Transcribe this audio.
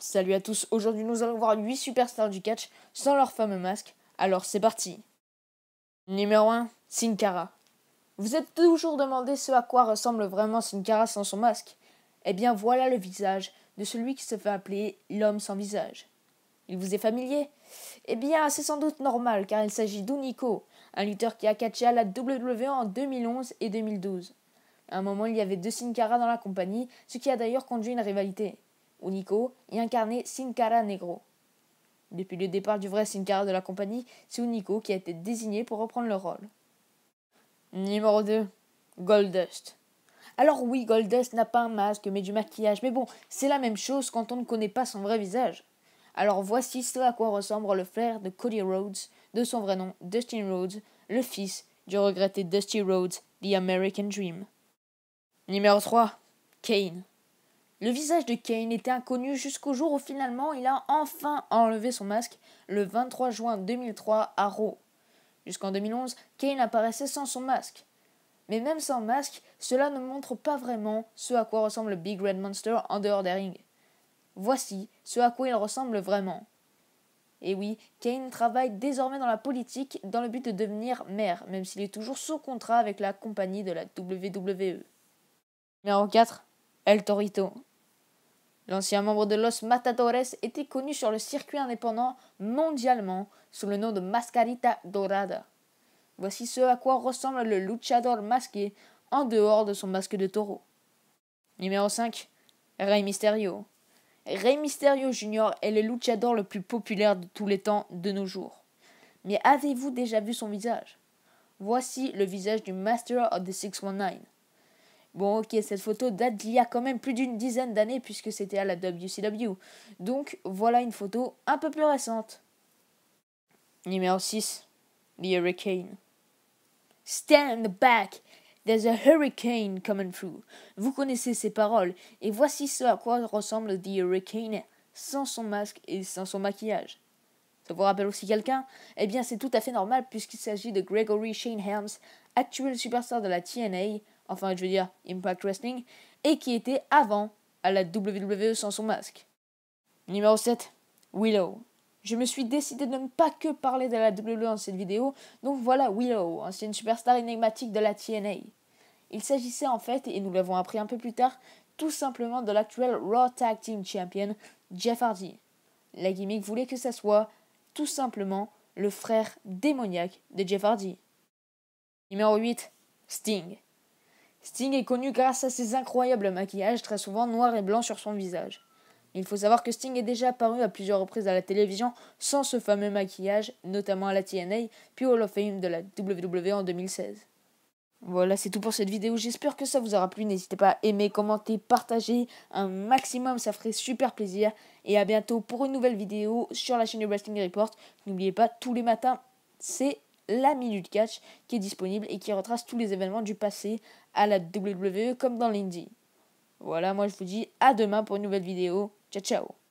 Salut à tous, aujourd'hui nous allons voir 8 superstars du catch sans leur fameux masque, alors c'est parti. Numéro 1, Sin Cara. Vous êtes toujours demandé ce à quoi ressemble vraiment Sin Cara sans son masque? Eh bien voilà le visage de celui qui se fait appeler l'homme sans visage. Il vous est familier? Eh bien c'est sans doute normal car il s'agit d'Hunico, un lutteur qui a catché à la WWE en 2011 et 2012. À un moment il y avait deux Sin Cara dans la compagnie, ce qui a d'ailleurs conduit une rivalité. Hunico y incarnait Sin Cara Negro. Depuis le départ du vrai Sin Cara de la compagnie, c'est Hunico qui a été désigné pour reprendre le rôle. Numéro 2, Goldust. Alors oui, Goldust n'a pas un masque mais du maquillage, mais bon, c'est la même chose quand on ne connaît pas son vrai visage. Alors voici ce à quoi ressemble le frère de Cody Rhodes, de son vrai nom Dustin Rhodes, le fils du regretté Dusty Rhodes, The American Dream. Numéro 3, Kane. Le visage de Kane était inconnu jusqu'au jour où finalement il a enfin enlevé son masque le 23 juin 2003 à Raw. Jusqu'en 2011, Kane apparaissait sans son masque. Mais même sans masque, cela ne montre pas vraiment ce à quoi ressemble le Big Red Monster en dehors des rings. Voici ce à quoi il ressemble vraiment. Et oui, Kane travaille désormais dans la politique dans le but de devenir maire, même s'il est toujours sous contrat avec la compagnie de la WWE. Numéro 4, El Torito. L'ancien membre de Los Matadores était connu sur le circuit indépendant mondialement sous le nom de Mascarita Dorada. Voici ce à quoi ressemble le luchador masqué en dehors de son masque de taureau. Numéro 5. Rey Mysterio. Rey Mysterio Jr. est le luchador le plus populaire de tous les temps de nos jours. Mais avez-vous déjà vu son visage? Voici le visage du Master of the 619. Bon, ok, cette photo date d'il y a quand même plus d'une dizaine d'années puisque c'était à la WCW. Donc, voilà une photo un peu plus récente. Numéro 6. The Hurricane. Stand back! There's a hurricane coming through. Vous connaissez ces paroles, et voici ce à quoi ressemble The Hurricane sans son masque et sans son maquillage. Ça vous rappelle aussi quelqu'un? Eh bien, c'est tout à fait normal puisqu'il s'agit de Gregory Shane Helms, actuel superstar de la TNA, enfin je veux dire Impact Wrestling, et qui était avant à la WWE sans son masque. Numéro 7, Willow. Je me suis décidé de ne pas que parler de la WWE dans cette vidéo, donc voilà Willow, ancienne superstar énigmatique de la TNA. Il s'agissait en fait, et nous l'avons appris un peu plus tard, tout simplement de l'actuel Raw Tag Team Champion, Jeff Hardy. La gimmick voulait que ça soit tout simplement le frère démoniaque de Jeff Hardy. Numéro 8, Sting. Sting est connu grâce à ses incroyables maquillages, très souvent noir et blanc sur son visage. Il faut savoir que Sting est déjà apparu à plusieurs reprises à la télévision sans ce fameux maquillage, notamment à la TNA, puis au Hall of Fame de la WWE en 2016. Voilà, c'est tout pour cette vidéo, j'espère que ça vous aura plu, n'hésitez pas à aimer, commenter, partager un maximum, ça ferait super plaisir, et à bientôt pour une nouvelle vidéo sur la chaîne de Wrestling Report. N'oubliez pas, tous les matins, c'est la Minute Catch qui est disponible et qui retrace tous les événements du passé à la WWE comme dans l'Indie. Voilà, moi je vous dis à demain pour une nouvelle vidéo, ciao ciao.